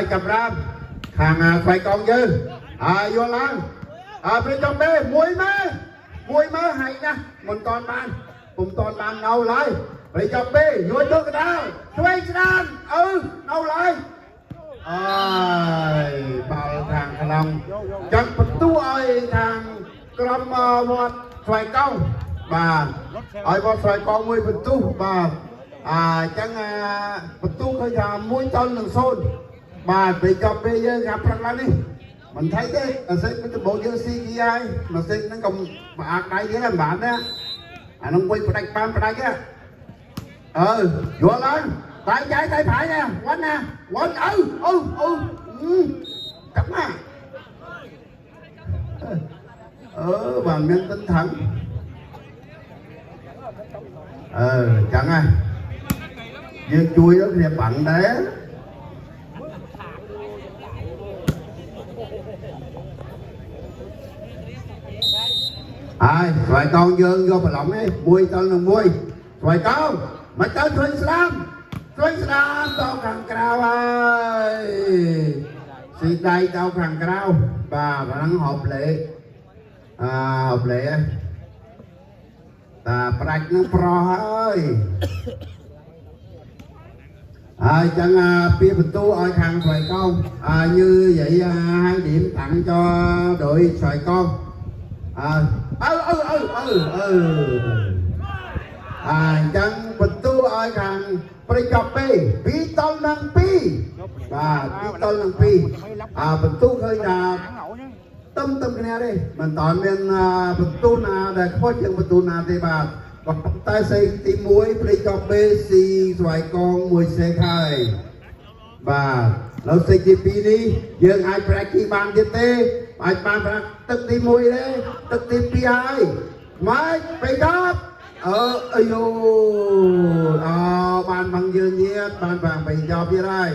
Cặp ram hàng xoay con dư vô lan bên trong bê mùi mơ hay nha mình toàn bàn nấu lại bên trong bê vô cho cái đó xoay đàn nấu lại bảo thằng lòng chẳng bật tu ơi thằng cầm một xoay công bà một xoay con mươi bật tu bà chẳng bật tu thôi giờ mũi chân đường xôn bà bị chọc bây giờ gặp ra đi mình thấy thế là sẽ cái bộ jersey kia mà sẽ nó còn bạc đây với làm bạn đó nó quay vào đây kia vô lên tay trái tay phải nè quánh cắm bằng nhân tinh thần chẳng dương chui đó thì bận đấy xoài con dương vô phải lỏng đi mui tên là mui xoài con mày tên Thuy Slam tao thằng cao ơi xì đây tao thằng cao bà đang họp lệ ta prạch nó pro ơi chẳng phía bình tu ơi thằng xoài con như vậy 2 điểm tặng cho đội xoài con chẳng bình tu ơi thằng Precope Pitol năng pi và Pitol năng pi bình tu hơi là tâm cái này đi mình toàn bên bình tu nào để có chuyện bình tu nào thì bà còn tay xây tí muối Precope si xoài con mùi xe khai và nó xây cái pi đi dương ai phải khi bàn tiếp tê ai bàn phải tức tí muối đấy tức tí pi ai máy phải đáp bàn bằng dương nhiệt bàn vàng phải cho phía đây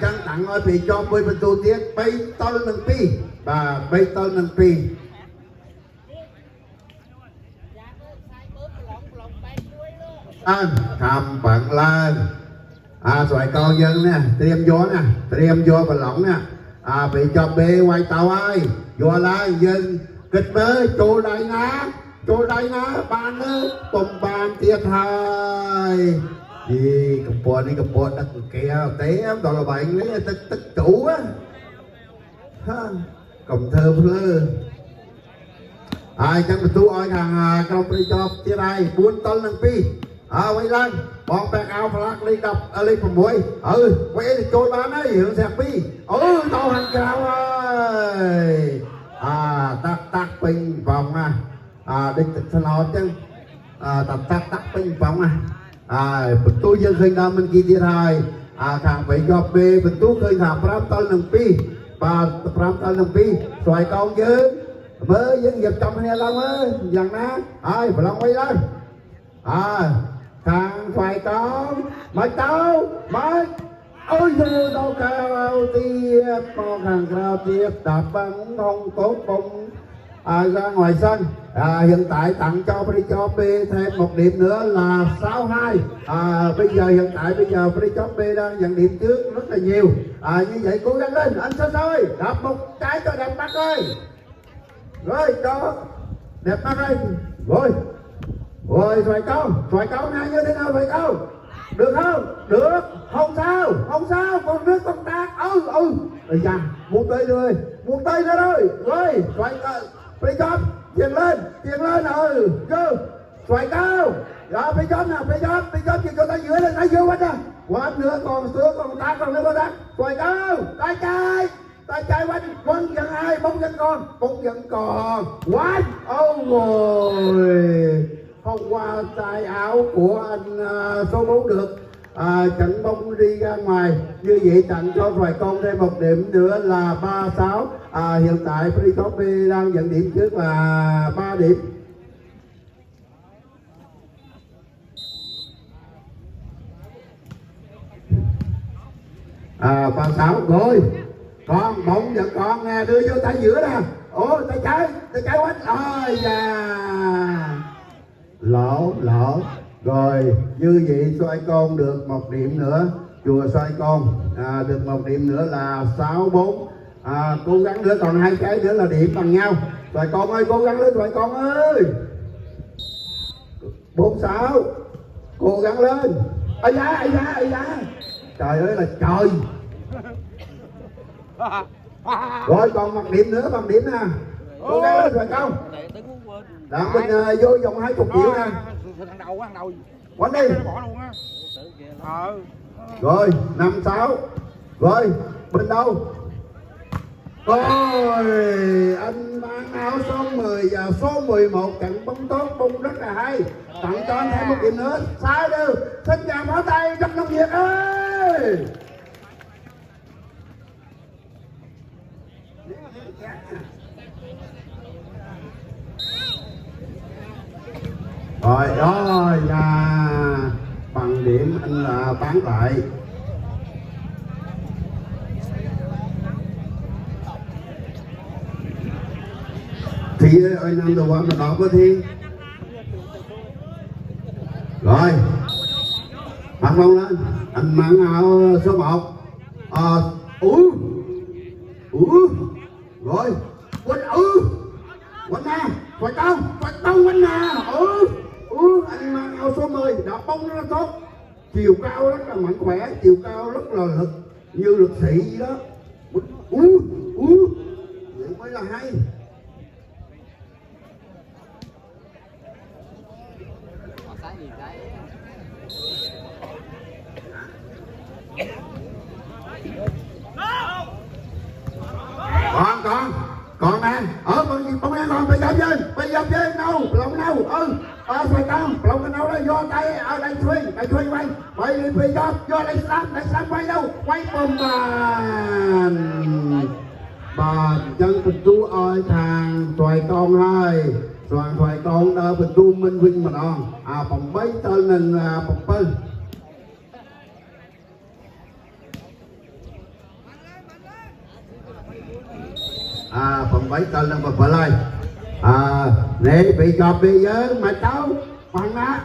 chẳng tặng ơi phải cho mùi bình tu tiết bay tol nâng pi và bay tol nâng pi thầm bạn lên xoài con dân nè tiêm vô và lỏng nè bị cho bê quay tàu ơi vô lại dân kịch bê chỗ đây ná bàn nữa bồng bàn tiết hai đi cầm bột đặt kia té em đó là bệnh lấy tức chủ á cầm thơ phơ chẳng mà tu ơi thằng công ty cho tiết đây 4 tấn năng pi quay lên bọn bạc áo flag đi đập lên phòng muối quay thì trôi bán ấy hướng sạc pi tao hàng cao ơi tắc pin vòng địch thân nó chứ tắc pin vòng bình tu dân khơi nam mình kia thiệt hại thằng phải cho bê bình tu khơi thằng pram tân năng pi và pram tân năng pi xoài con chứ mới dân nghiệp trong này long á dần ná phải long quay lên thằng xoài con mày tao mày tao cao tiếp con thằng cao tiếp đạp băng không tốt bông ra ngoài sân hiện tại tặng cho Precope thêm 1 điểm nữa là 6-2 bây giờ Precope đang nhận điểm trước rất là nhiều như vậy cố gắng lên anh Sơn ơi đập một cái cho đẹp mắt ơi rồi cho đẹp mắt ơi rồi xoài con này như thế nào vậy con được không được không sao con nước con tác dạ muốn tới nữa rồi xoài Precope tiền lên go xoài cao Precope chỉ cho ta dưới lên tay dưới quanh quanh nữa còn sữa còn tác còn nữa con tác xoài cao tay trái quanh dẫn ai bóng dẫn con quanh rồi hôm qua tay áo của anh số 4 được trận bóng đi ra ngoài như vậy tặng cho xoài con thêm 1 điểm nữa là 3-6 hiện tại Precope đang dẫn điểm trước là 3 điểm và 6 rồi con bóng dẫn con nè đưa vô tay giữa nè tay trái quánh lỗ rồi như vậy xoay con được 1 điểm nữa chùa xoay con được một điểm nữa là 6-4. Cố gắng nữa, còn 2 cái nữa là điểm bằng nhau. Xoay con ơi, cố gắng lên xoay con ơi. 4-6, cố gắng lên. Ây da, trời ơi là trời. Rồi còn một điểm nữa, bằng điểm nè. Cố gắng lên xoay con. Đặng mình vô vòng 20 triệu nè. Thằng đầu quánh đi. bỏ luôn á. Rồi 5-6. Rồi bên đâu? Rồi anh mang áo số 10 và số 11 trận bóng tốt, bóng rất là hay. Tặng cho anh thêm một điểm nữa. Sai đều. Xin chào pháo tay Trần Long Việt ơi. Rồi đó là bằng điểm anh là bán lại. Thì ơi năm đầu quan đó có thi. Rồi mặc vòng lên, anh mang áo số 1. Rồi quên quên nè, phải tông quên nè. Anh mang áo số 10 đá bóng rất là tốt, chiều cao rất là mạnh khỏe, chiều cao rất là lực như lực sĩ gì đó. Vậy mới là hay. Còn nè, ở bóng đen còn bây giờ chơi đâu lòng đâu phải con lòng đâu đó do tay ở đây thuê quay đi phi do đây slam quay đâu quay bùm bà chân bình tu ơi thằng xoài con ơi xoài con đỡ bình tu minh vinh mà đòn phòng mấy tên nên phòng pân phần bảy tên là phần lại để bị cọp đi với mà cháu bằng á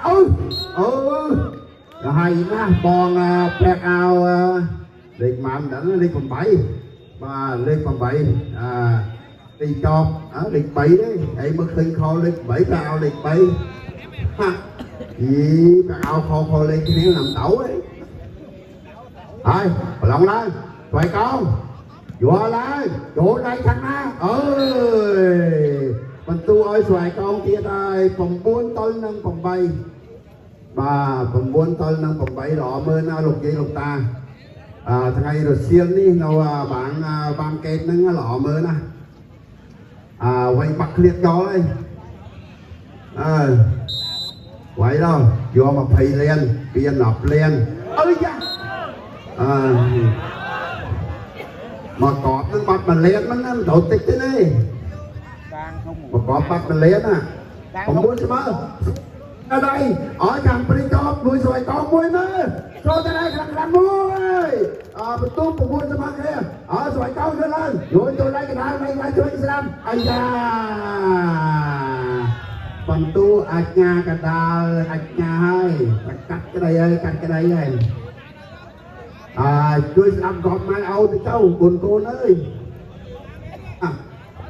hay nó bon pet ao liệt mạnh đẳng đi phần 7 mà lên phần 7 đi cọp ở liệt 7 đấy ấy mức tinh kho liệt 7 ao liệt 7 gì pet ao kho lên cái nếu làm tẩu ấy thôi lòng lên xoay con vô lại chỗ đây thằng na ơi mình tu ơi xoài con kia đây phòng 4 tên nâng phòng 7 bà phòng 4 tên nâng phòng 7 đó mơ na lục gì lục ta thằng ấy rồi xiên đi nào bạn kẹt nâng lọ mơ na quay bắt liệt cho đây quay đâu vô mà phì lên tiền nộp lên ơi da mà cọp nó bắt mình lên nó đổ tích thế này mà cọp bắt mình lên còn muốn xem ở đây ở thằng Pricop nuôi xoài con muối mơ cho tới đây thằng mua ơi mình tu một buôn xem kia ở xoài con lên lên rồi tôi đây cái này này chơi xem ai da phần tu nhà cả đà nhà hai cắt cái đây ơi cắt cái đây nàyជួយស្ដាប់គាត់មកឲ្យទៅគុណកូនអើយ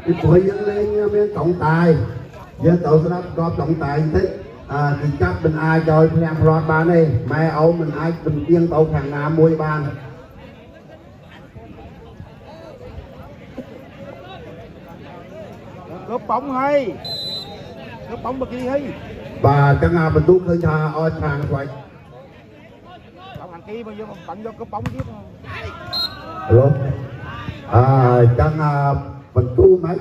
ពីព្រោះយើងលេងមានកងតាយយើងទៅស្ដាប់គាត់កងតាយបន្តិចទីចាប់មិនអាចឲ្យភ្លាំងផ្លាត់បានទេម៉ែអូនមិនអាចបញ្ទៀងទៅខាងណាមួយបានcướp bóng hay cướp bóng bậc đi hay bà chẳng bình tu khơi tha oi thang vậy kia bao nhiêu bắn vô cướp bóng tiếp luôn chân mình tu mấy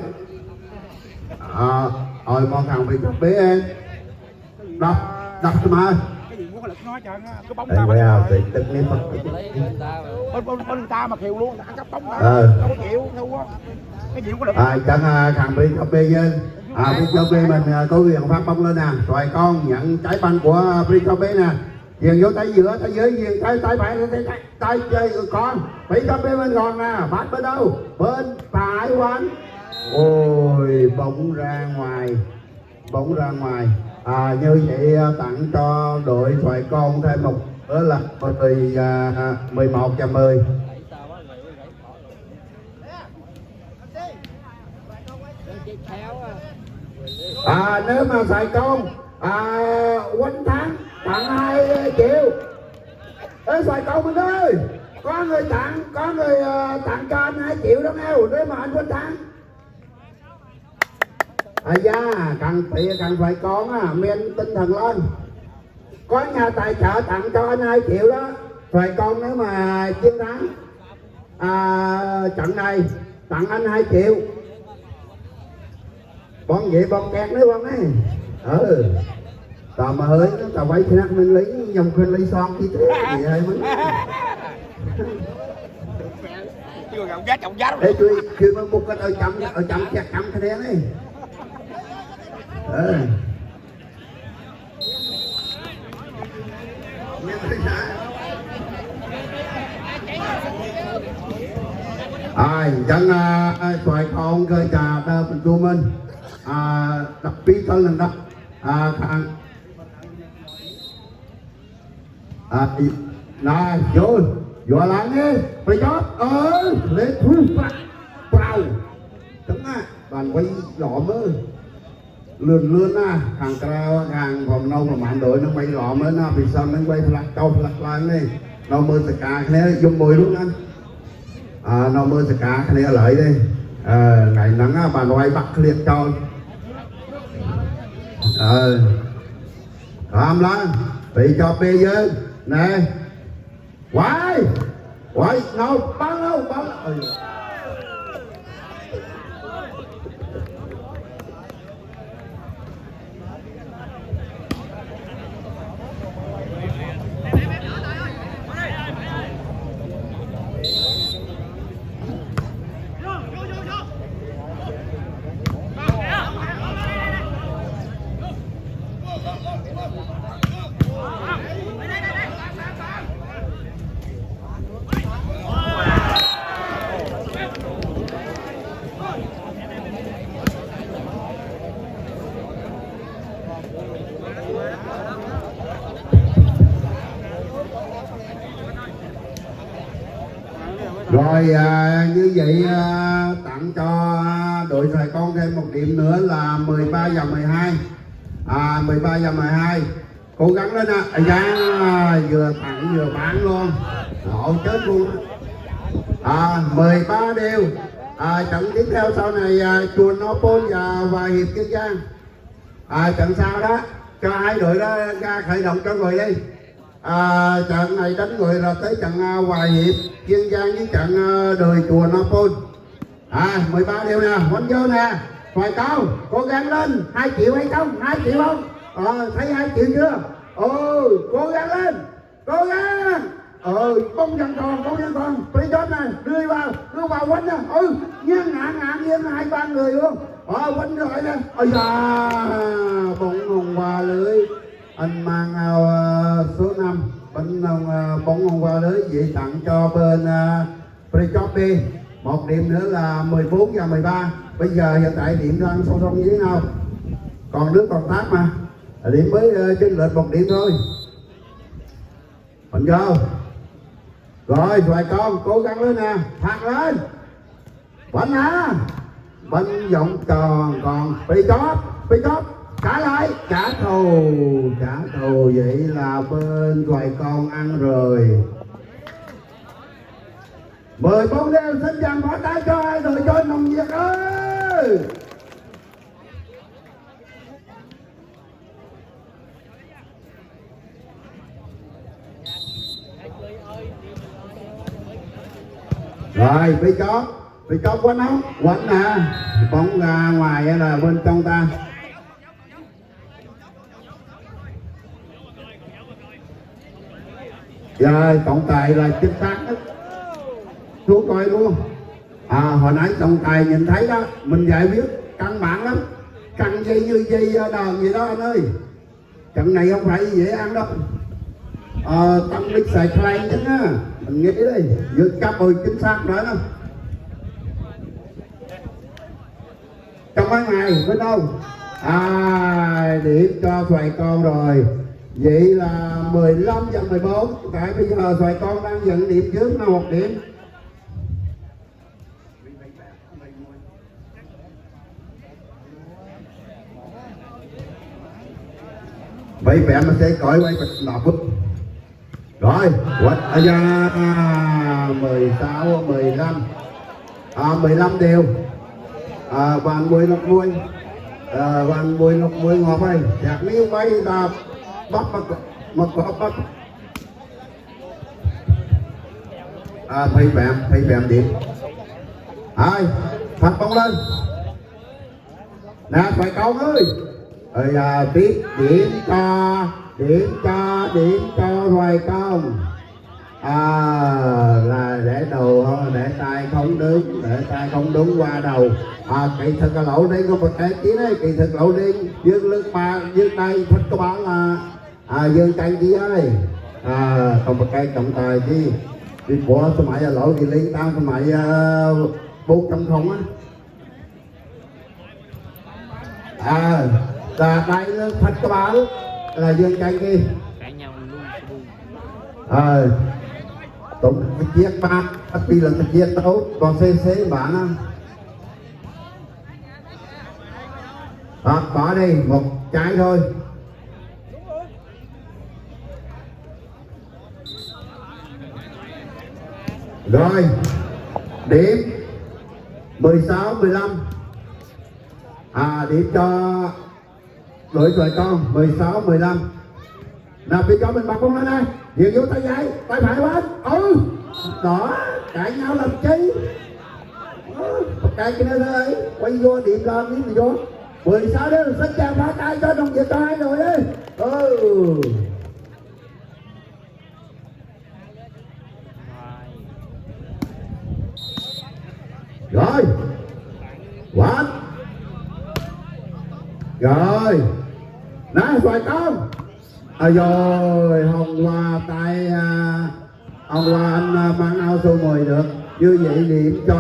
mong thằng bị cướp bé em đập mà cái gì muốn có lực nói trời cái bóng ta thì tất nhiên bên ta mà khiêu luôn cướp bóng ta đâu có chịu thua cái gì cũng có lực chân thằng bị cướp bé dân bị cướp bé mình có quyền phát bóng lên nè rồi con nhận trái banh của bị cướp bé nè Dường vô tay giữa, tay dưới, dường tay phải, tay chơi con bị cắm bên còn nè, bắt bên đâu? Bên phải quánh. Ôi, bóng ra ngoài. Như vậy tặng cho đội xoài con thêm một đó là 11-10. Nếu mà Sài Gòn quanh tháng tặng 2 triệu. Ê Sài Gòn mình ơi, có người tặng cho anh 2 triệu đó nghe, nếu mà anh quanh tháng. Da càng phải con men tinh thần lên. Có nhà tài trợ tặng cho anh 2 triệu đó. Phải con nếu mà chiến thắng trận này tặng anh 2 triệu. Bọn vậy bọn kẹt nữa bọn ấy. Tao mà hơi nó tao phải khắc mình lấy nhầm khuyên lấy son chi thế gì hay mình. Chưa gặp giá trọng giá đâu. Ê chưa mà một cái ở chậm chặt chậm cái đen ấy. Dân xoài con cơ trà đơ mình của mình đặc biệt hơn lần đó này vô lắng đi phải chót lên thu vào đúng bàn quay lọ mơ lươn hàng cao hàng vòng nâu mà mạng đội nó quay lọ mơ vì sao nó quay lạc lan đi nó mơ tất cả cái này dùng mùi luôn anh nó mơ tất cả cái này lợi đi ngày nắng bàn quay bắt liệt cho làm lên bị cho bê dơ nè quay nó bắn rồi như vậy tặng cho đội Sài Gòn thêm một điểm nữa là 13-12 13-12 cố gắng lên vừa tặng vừa bán luôn hộ chết luôn 13 đều trận tiếp theo sau này chùa Nó Pôn và Hiệp Kiên Giang trận sau đó cho hai đội đó ra khởi động cho người đi trận này đánh người rồi tới trận Hòa Hiệp Kiên Giang với trận đời chùa Nó Pôn 13 điều nè quánh vô nè Hoài Cao cố gắng lên 2 triệu hay không 2 triệu không thấy 2 triệu chưa cố gắng lên cố gắng bóng dân con free shot này đưa vào quánh nè nghiêng ngạn nghiêng 2-3 người luôn quánh rồi nè bóng hồng qua lưới anh mang số 5 bóng hồng qua lưới vậy tặng cho bên free shot đi một điểm nữa là 14-13 bây giờ hiện tại điểm đang song với nhau còn nước còn tát mà điểm mới chênh lệch 1 điểm thôi mình vô rồi Hoài Con cố gắng lên nè phạt lên bánh bánh vọng còn bị chót trả lại trả thù vậy là bên Hoài Con ăn rồi 14 đeo xin dàn bỏ tay cho ai rồi cho Nông Việt ơi rồi bị chót quánh nè bóng ra ngoài là bên trong ta rồi trọng tài là chính xác đó xuống coi luôn hồi nãy trọng tài nhìn thấy đó mình giải quyết căn bản lắm căng dây như dây đòn gì đó anh ơi trận này không phải dễ ăn đâu tăng biết xài play chứ á mình nghĩ đi vượt cấp rồi chính xác nữa đó trong mấy ngày phải đâu điểm cho Xoài Con rồi vậy là 15 và 14. Tại bây giờ xoài con đang dẫn điểm trước là 1 điểm. Vậy vẹn mà sẽ cõi quay đọc bức. Rồi, quạch ở ra 16, 15 15 đều Vàng mùi lọc mùi Vàng mùi lọc mùi ngọt ơi. Chạc nếu quay ta bắt bắt Thấy vẹn điểm. Ai, phạt bóng lên. Nè, phải con ơi. Tiếp điểm cho Hoài Công. Là để đầu để tay không đúng qua đầu. Kỳ thực là lỗ đi không phải chí đấy, kỳ thực lỗ đi dương lưng ba dương tay thích có bán là dương tay chí ơi. Không phải cây trọng tài chứ đi của số mãi lỗ thì liên tam số mãi 400 á. Là đây thích có bán là dương tay kia. Tụng cái chiếc ba đi là cái chiếc đấu còn xế bạn bỏ đi một trái thôi. Rồi điểm 16 15 điểm cho đội xoài con 16 15. Nào bị cho mình bật bóng lên đây, dừng vô tay trái, tay phải bắn. Đó, cãi nhau làm chi? Cái nơi đây, quay vô điểm làm cái gì vô? 16 đó là sân chàng phá tay cho đồng việt cho hai rồi đấy. Rồi, quán. Rồi, nãy xoài con. Rồi Hồng Hoa tay ông Hoa anh mang áo số 10 được. Như vậy điểm cho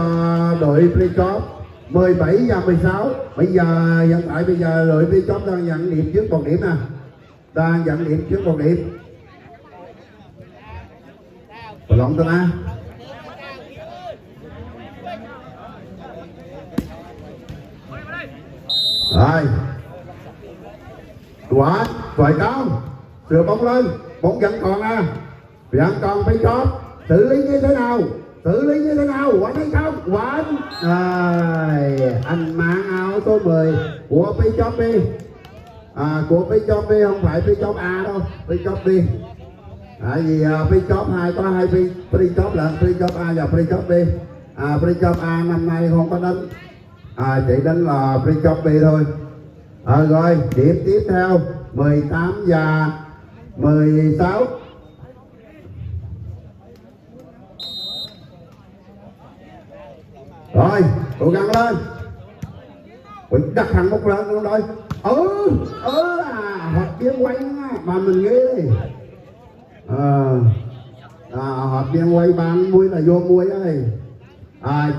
đội Pleiku 17 và 16. Bây giờ hiện tại bây giờ đội Pleiku đang nhận điểm trước 1 điểm nè. Đang nhận điểm trước 1 điểm. Và lộn tôi nè. Rồi. Quả Xoài Con sửa bóng lên, bóng vẫn còn vẫn còn phải chót. Xử lý như thế nào? Quả thấy không? Quả anh mang áo số 10 của Pleiku đi. Của Pleiku đi, không phải Pleiku A đâu, Pleiku đi. Tại vì Pleiku 2 có 2 Pleiku là Pleiku A và Pleiku B. Pleiku A năm nay không có đánh, chỉ đánh là Pleiku B thôi. Rồi điểm tiếp theo 18 và 16. Rồi cố gắng lên, quýnh đặt thằng một lần luôn rồi. Hợp biên quay mà mình nghĩ đi. Hợp biên quay bán muối là vô muối ấy.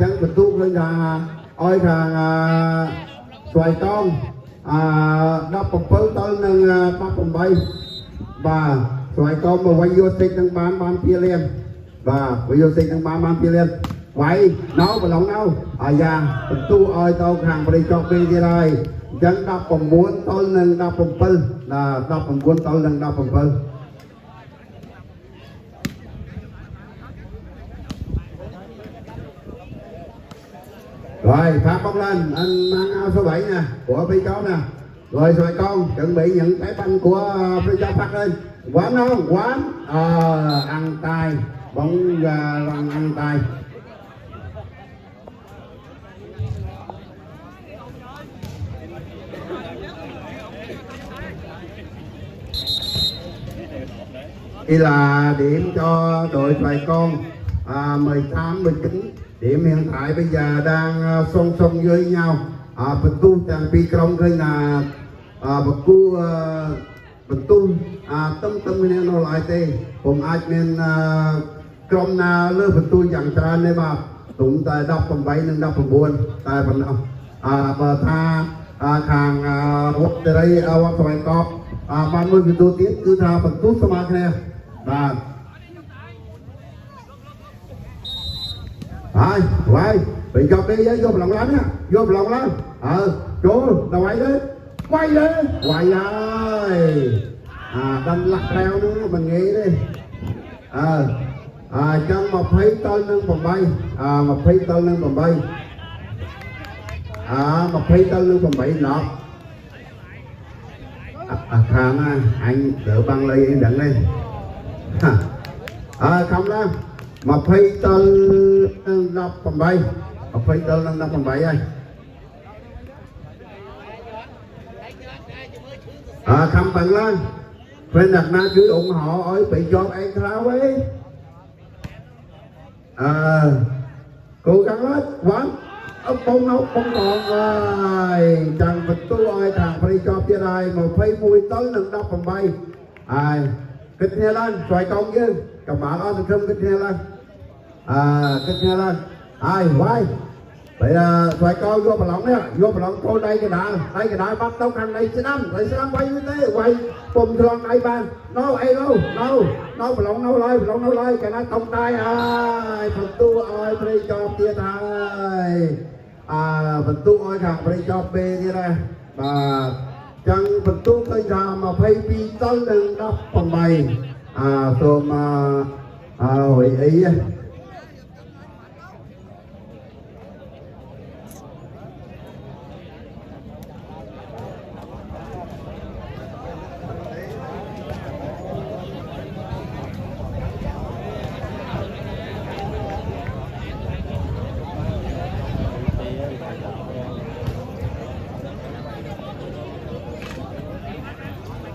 Chẳng phải tu lên là ôi thằng xoài con đắp một phứ tới nâng bắt phòng bay và xoài con mà quay vô xích nâng bán kia liền và quay vô xích nâng bán kia liền vậy nó và lòng đâu tu ơi tao hàng vào đây cho bên kia đây chẳng đắp phòng muốn tới nâng đắp phòng phứ là đắp phòng muốn tới nâng đắp phòng phứ. Rồi phát bóng lên, anh mang áo số 7 nè của Pleiku nè. Rồi xoài con chuẩn bị những cái banh của Pleiku phát lên. Quán không? Quán ăn tay, bóng ra lần ăn tay. Đây là điểm cho đội xoài con 18 19. Điểm hiện tại bây giờ đang song song với nhau. Betul dan Pikrom kena betul tem ini nolai teh.ผมอาจเป็นกรมนาเลือกประตูอย่างจราในบ่าตุ่มแต่ดับผมไปหนึ่งดับผมบวนแต่ผมเปิดท่าทางวัดจะได้วัดสมัยกอบ 30 ពិន្ទុទៀតគឺថាបន្ទុះស្មើគ្នាបាទហើយវាយbây giờ đi vô lòng lắm nha vô lòng lắm chú đâu quay đi quay ơi đánh lắc leo nữa mình nghĩ đi trong một phí tên nâng phòng bay một phí tên nâng phòng bay một phí tên nâng phòng bay nọ thằng anh đỡ băng ly em đặng lên không đó một phí tên nâng phòng bay một phí tên nâng phòng bay ơi không bằng lên bên đặt na cứ ủng hộ ơi bị cho em tháo ấy cố gắng hết quán ông bông nấu bông ngọt rồi chẳng vật tu ơi thằng phải cho kia đây một phây mùi tới nâng đắp phòng bay kịch nghe lên xoay công chứ cầm bạn đó thì không kịch nghe lên kịch nghe lên quay bây giờ xoay con vô bà lỏng đấy vô bà lỏng cô đây cái đá bắt tóc khăn đây sẽ năm quay như thế quay bùm thường đây ban nấu bà lỏng nấu lôi cái nó tông tay phần tu ơi phải cho tia thay phần tu ơi thằng phải cho bê như đây chẳng phần tu cây ra mà phải bị tới lên đắp phần bày rồi mà hội ý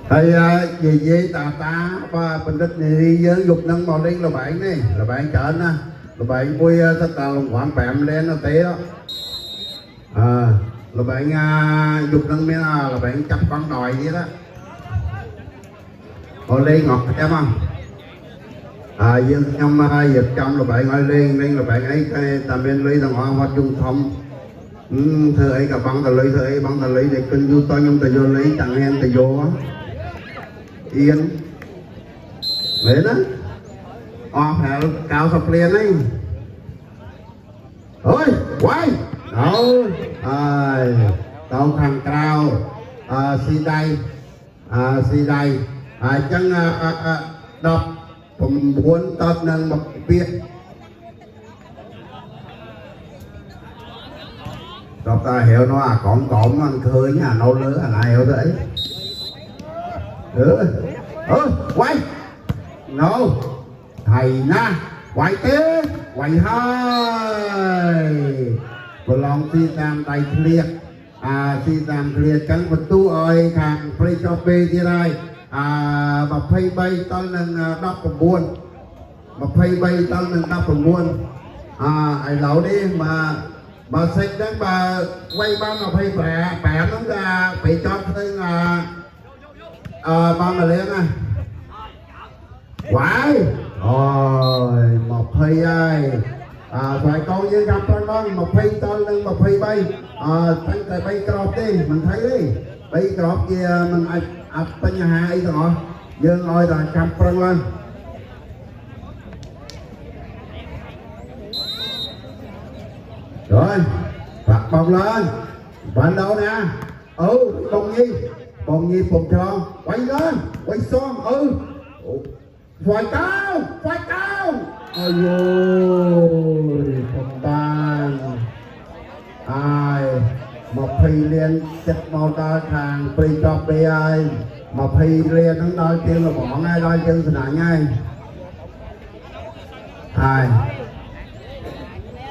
thầy gì ta và bình định này với dục nâng màu đen là bạn này là bạn chợ nè là bạn vui tất cả khoảng bẹm lên nó té đó là bạn dục nâng mới là bạn chấp con đòi vậy đó hồi lên ngọt em không dương trong giật trong là bạn ơi lên là bạn ấy cái tầm bên lý thằng họ hoa trung thông thưa ấy cả băng tờ lý để kinh du to nhưng tờ vô lý tặng em tờ vô á yên lên đó phải cao sập liền ấy ơi quay đâu tàu thằng cao si đây chân đọcผมmuốn tật nâng một việc đọc ta hiểu nó cỏm ăn khơi nhà nấu lứa là hiểu đấy quay no thầy na quay té quay hai còn lòng si tam tay liệt si tam liệt cắn vật tu ơi thằng play cho p đi đây mà phay bay tân nâng đắp của buôn mà phay bay tân nâng đắp của buôn ai lẩu đi mà xích đến bà quay ba mà phay bẻ nó ra bị cho thêm ba mà lên à quái rồi một phay ai phải con với gặp con đó một phay tân nâng một phay bay tăng cái bay crop đi mình thấy đi bay crop gì mình bên nhà hai rồi dương ơi là cầm phân lên rồi bật bông lên bạn đâu nè con nhi phùng tròn quay lên quay son phải cao ôi ôi phòng ban một phi liên chất màu ta hàng phi cho phi ai mà phi liên nó đôi chân là bỏ ngay đôi chân thì nặng ngay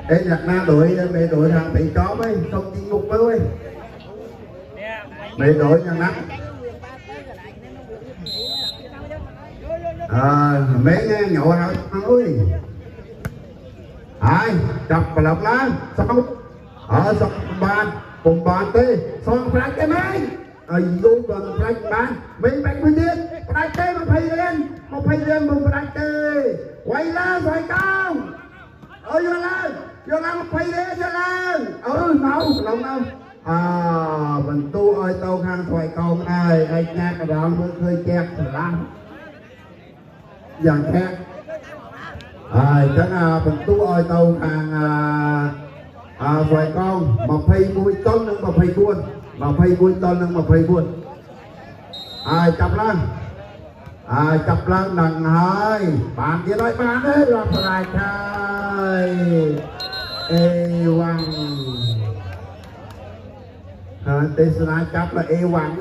cái nhạc na đuổi thằng bị chó ấy không chinh ngục với bị đuổi nhạc nắp mấy nghe nhậu hả ơi chọc và lọc lá xong sọc bàn cùng bàn tê xong phải cái máy vô gần phải bàn mình phải biết phải tê mà phải lên mình phải tê quay lên phải cao vô lên mà phải lên nấu lòng đâu mình tu ơi tao khang thoại con ai ai nha cái đó mới khơi chép lắm dần khác chắc mình tu ơi tao khang thoại con mà phay mũiต้น นึง mà phay buôn mà phay mũiต้น นึง mà phay buôn chập lăng chập lăng đằng hai bạn kia nói bạn đấy làm lại khai ê quăng tê sna chập là ê quăng